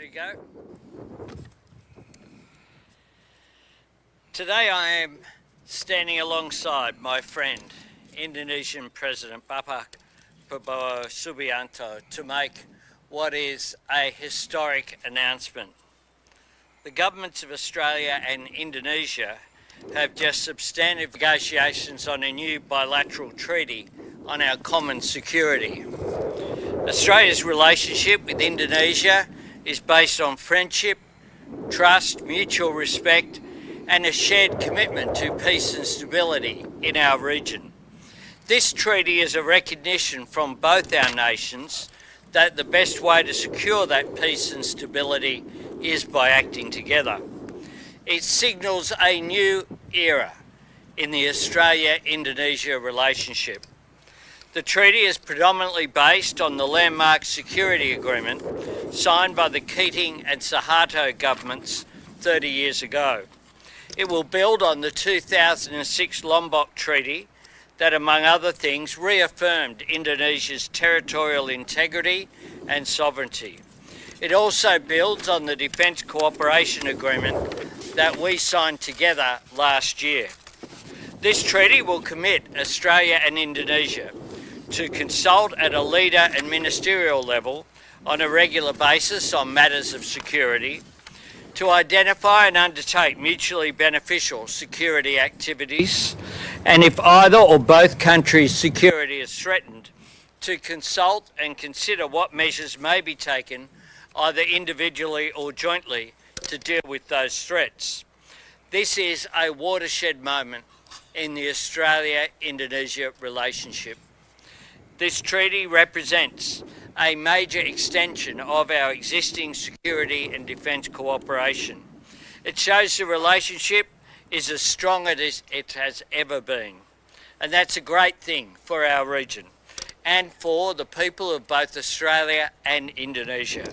we go. Today I am standing alongside my friend, Indonesian President Prabowo Subianto, to make what is a historic announcement. The governments of Australia and Indonesia have just substantive negotiations on a new bilateral treaty on our common security. Australia's relationship with Indonesia is based on friendship, trust, mutual respect, and a shared commitment to peace and stability in our region. This treaty is a recognition from both our nations that the best way to secure that peace and stability is by acting together. It signals a new era in the Australia-Indonesia relationship. The treaty is predominantly based on the landmark security agreement signed by the Keating and Suharto governments 30 years ago. It will build on the 2006 Lombok Treaty that, among other things, reaffirmed Indonesia's territorial integrity and sovereignty. It also builds on the Defence Cooperation Agreement that we signed together last year. This treaty will commit Australia and Indonesia to consult at a leader and ministerial level on a regular basis on matters of security, to identify and undertake mutually beneficial security activities, and if either or both countries' security is threatened, to consult and consider what measures may be taken, either individually or jointly, to deal with those threats. This is a watershed moment in the Australia-Indonesia relationship. This treaty represents a major extension of our existing security and defence cooperation. It shows the relationship is as strong as it has ever been. And that's a great thing for our region and for the people of both Australia and Indonesia.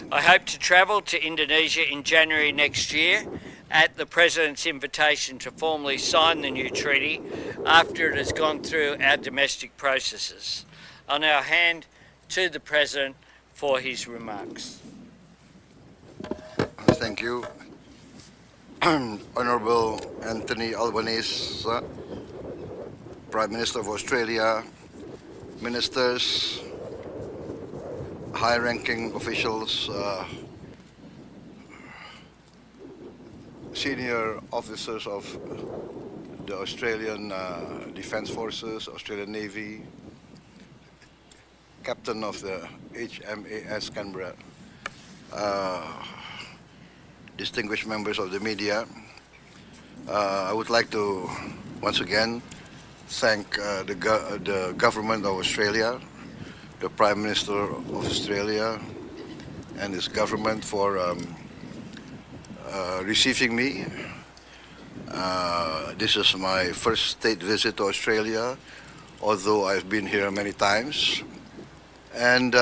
I hope to travel to Indonesia in January next year at the President's invitation to formally sign the new treaty after it has gone through our domestic processes. I'll now hand to the President for his remarks. Thank you. Honourable Anthony Albanese, Prime Minister of Australia, Ministers, high-ranking officials, senior officers of the Australian Defence Forces, Australian Navy, Captain of the HMAS Canberra, distinguished members of the media. I would like to once again thank the government of Australia, the Prime Minister of Australia and his government for receiving me. This is my first state visit to Australia, although I've been here many times. And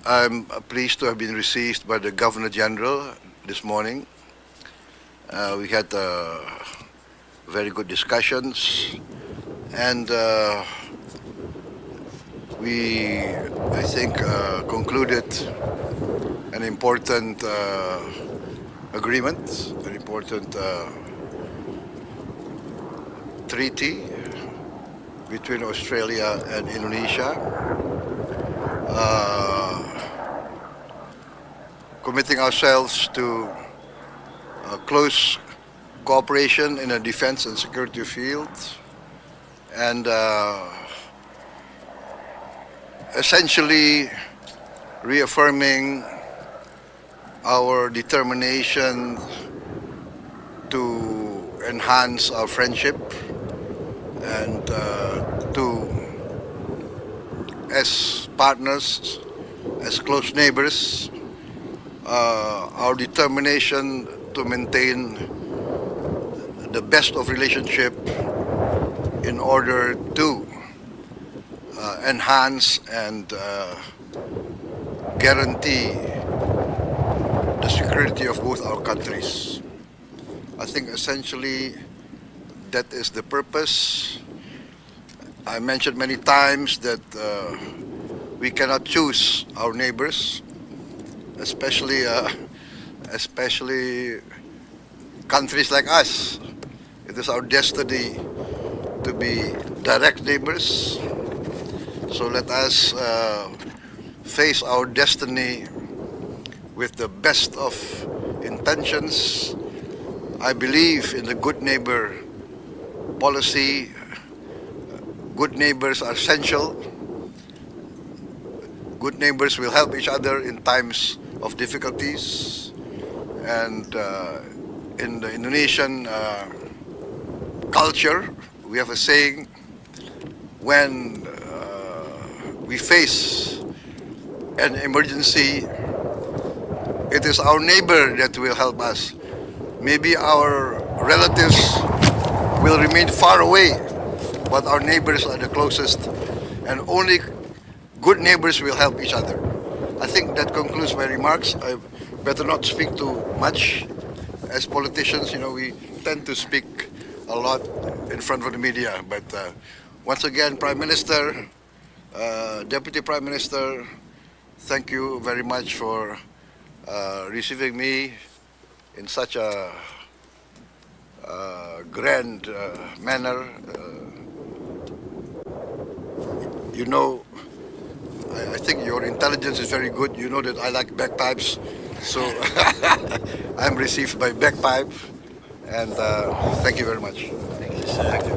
I'm pleased to have been received by the Governor General this morning. We had very good discussions, and we, I think, concluded an important agreement, an important treaty between Australia and Indonesia, committing ourselves to close cooperation in the defense and security field, and essentially reaffirming our determination to enhance our friendship and to, as partners, as close neighbors, our determination to maintain the best of relationship in order to enhance and guarantee the security of both our countries. I think essentially that is the purpose. I mentioned many times that we cannot choose our neighbors. especially countries like us. It is our destiny to be direct neighbors. So let us face our destiny with the best of intentions. I believe in the good neighbor policy. Good neighbors are essential. Good neighbors will help each other in times of difficulties. And in the Indonesian culture, we have a saying, when we face an emergency, it is our neighbor that will help us. Maybe our relatives will remain far away, but our neighbors are the closest, and only good neighbors will help each other. I think that concludes my remarks. I better not speak too much. As politicians, we tend to speak a lot in front of the media. But once again, Prime Minister, Deputy Prime Minister, thank you very much for receiving me in such a grand manner. I think your intelligence is very good. You know that I like bagpipes, so I'm received by bagpipe, and thank you very much. Thank you, sir. Thank you.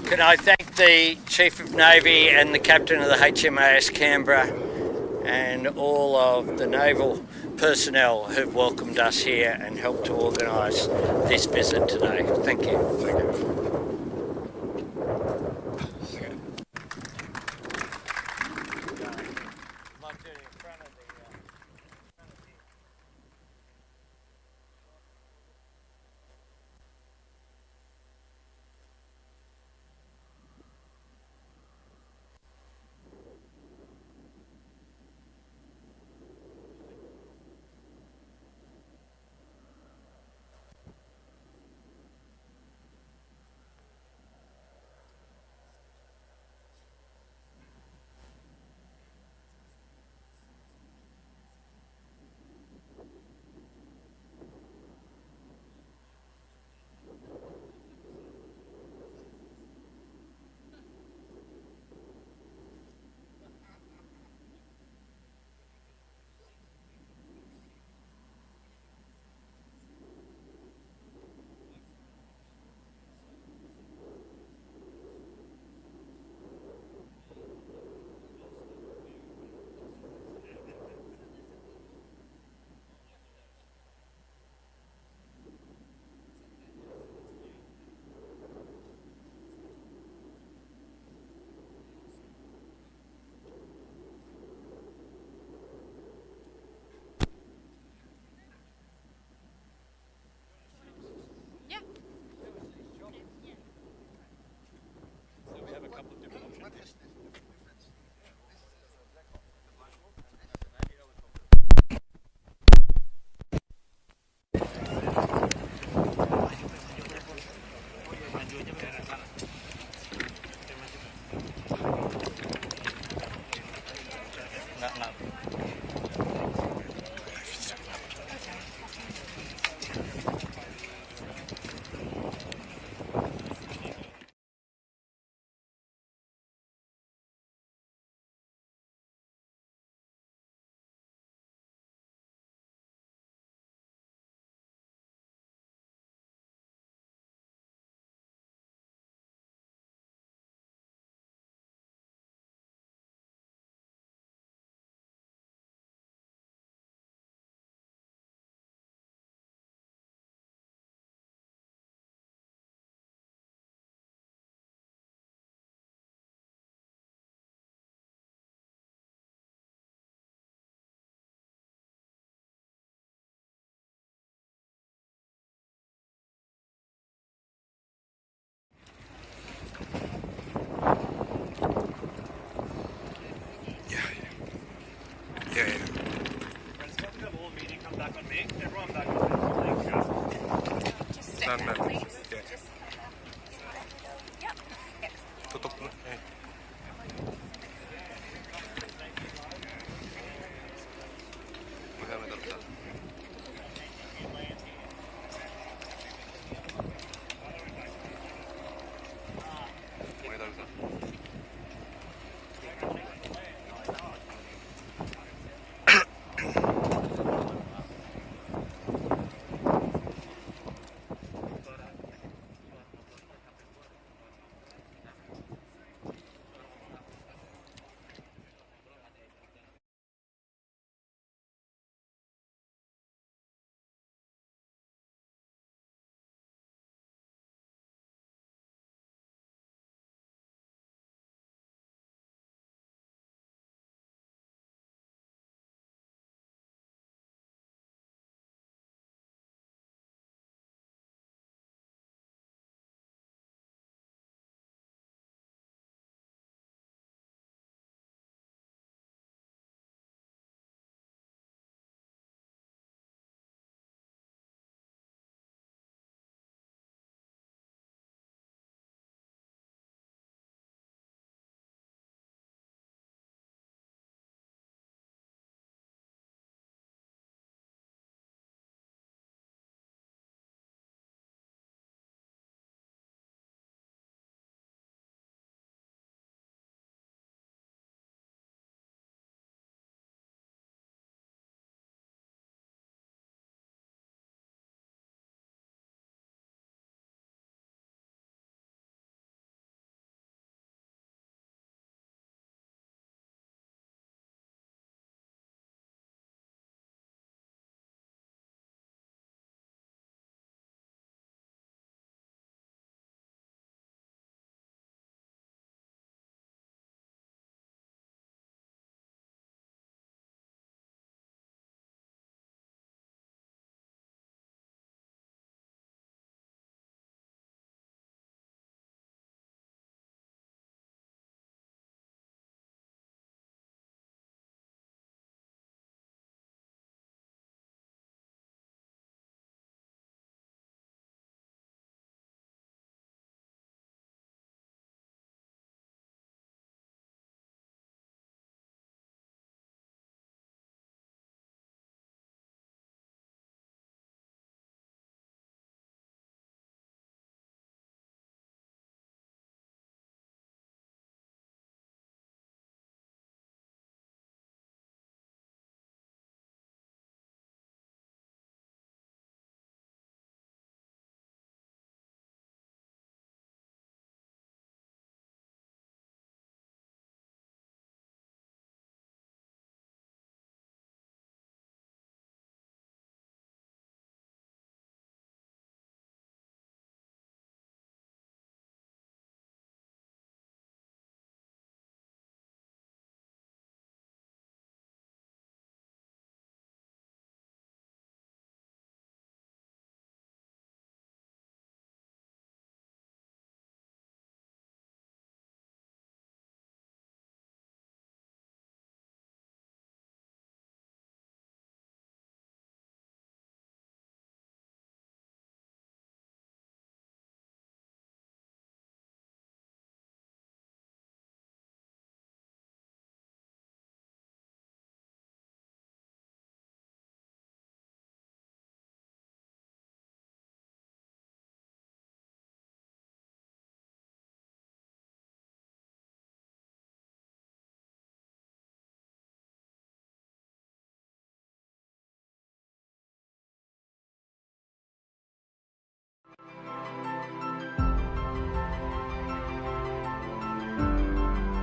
Can I thank the Chief of Navy and the Captain of the HMAS Canberra and all of the naval personnel who've welcomed us here and helped to organise this visit today. Thank you. Thank you. Tutup.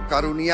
Karunia